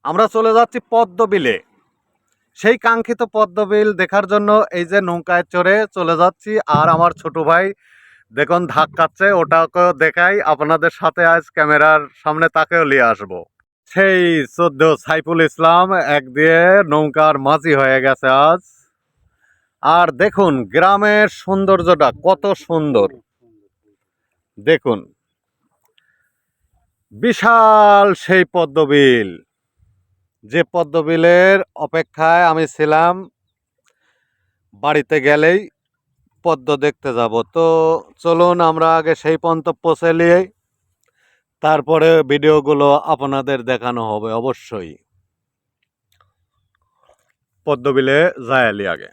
আমরা চলে যাচ্ছি পদ্মবিলে। সেই কাঙ্ক্ষিত পদ্মবিল দেখার জন্য এই যে নৌকায় চড়ে চলে যাচ্ছি। আর আমার ছোট ভাই দেখুন ধাক্কাচ্ছে, ওটাকেও দেখাই আপনাদের সাথে। আজ ক্যামেরার সামনে তাকেও নিয়ে আসবো। সেই 14 সাইফুল ইসলাম এক দিয়ে নৌকার মাঝি হয়ে গেছে আজ। আর দেখুন গ্রামের সৌন্দর্যটা কত সুন্দর, দেখুন বিশাল সেই পদ্মবিল। যে পদ্মবিলের অপেক্ষায় আমি ছিলাম, বাড়িতে গেলেই পদ্ম দেখতে যাব। তো চলুন আমরা আগে সেই পর্যন্ত পৌঁছে নিয়ে তারপরে ভিডিওগুলো আপনাদের দেখানো হবে। অবশ্যই পদ্মবিলে যায়ালি আগে।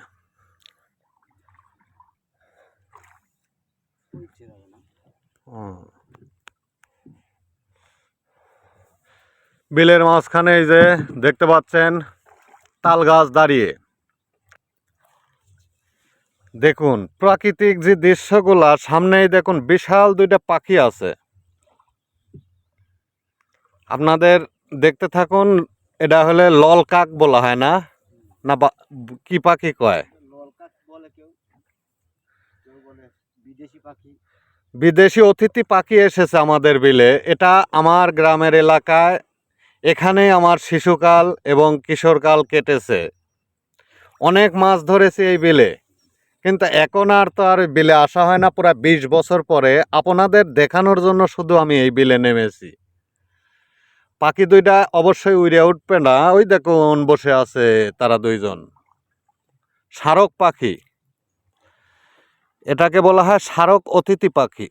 বিলের মাঝখানে এই যে দেখতে পাচ্ছেন তাল গাছ দাঁড়িয়ে। দেখুন প্রাকৃতিক যে দৃশ্যগুলা, সামনেই দেখুন বিশাল দুইটা পাখি আছে। আপনাদের দেখতে থাকুন। এটা হলে লল কাক বলা হয় না, না কি পাখি কয়? বিদেশি অতিথি পাখি এসেছে আমাদের বিলে। এটা আমার গ্রামের এলাকায়। এখানেই আমার শিশুকাল এবং কিশোরকাল কেটেছে। অনেক মাছ ধরেছি এই বিলে, কিন্তু এখন আর তো আর বিলে আসা হয় না। পুরা 20 বছর পরে আপনাদের দেখানোর জন্য শুধু আমি এই বিলে নেমেছি। পাখি দুইটা অবশ্যই উড়ে উঠবে না, ওই দেখুন বসে আছে তারা দুইজন। শারক পাখি, এটাকে বলা হয় শারক অতিথি পাখি।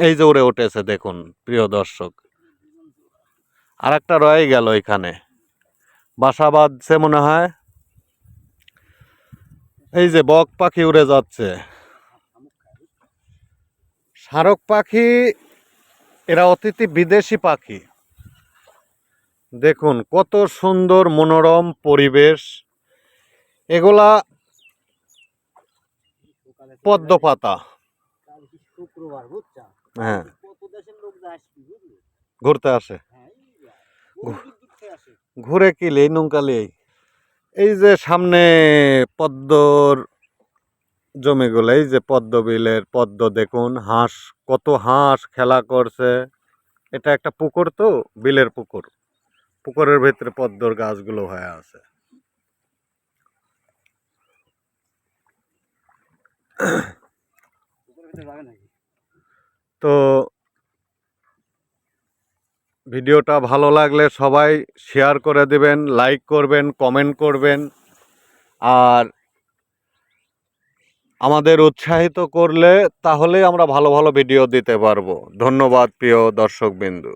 এই যে উড়ে উঠেছে দেখুন প্রিয় দর্শক। আর একটা রয়ে গেল এখানে, বাসা বাঁধছে মনে হয়। এই যে বক পাখি উড়ে যাচ্ছে। শারক পাখি এরা অতিথি বিদেশি পাখি। দেখুন কত সুন্দর মনোরম পরিবেশ। এগুলা পদ্ম পাতা। হ্যাঁ, ঘুরতে আসে। ঘুরে কি লেই নৌকা লেই। এই যে সামনে পদ্মর জমিগুলো, এই যে পদ্ম বিলের পদ্ম দেখুন। হাঁস, কত হাঁস খেলা করছে। এটা একটা পুকুর, তো বিলের পুকুর। পুকুরের ভেতরে পদ্মর গাছগুলো হয়ে আছে। তো ভিডিওটা ভালো লাগলে সবাই শেয়ার করে দিবেন, লাইক করবেন, কমেন্ট করবেন। আর আমাদের উৎসাহিত করলে তাহলেই আমরা ভালো ভালো ভিডিও দিতে পারবো। ধন্যবাদ প্রিয় দর্শকবিন্দু।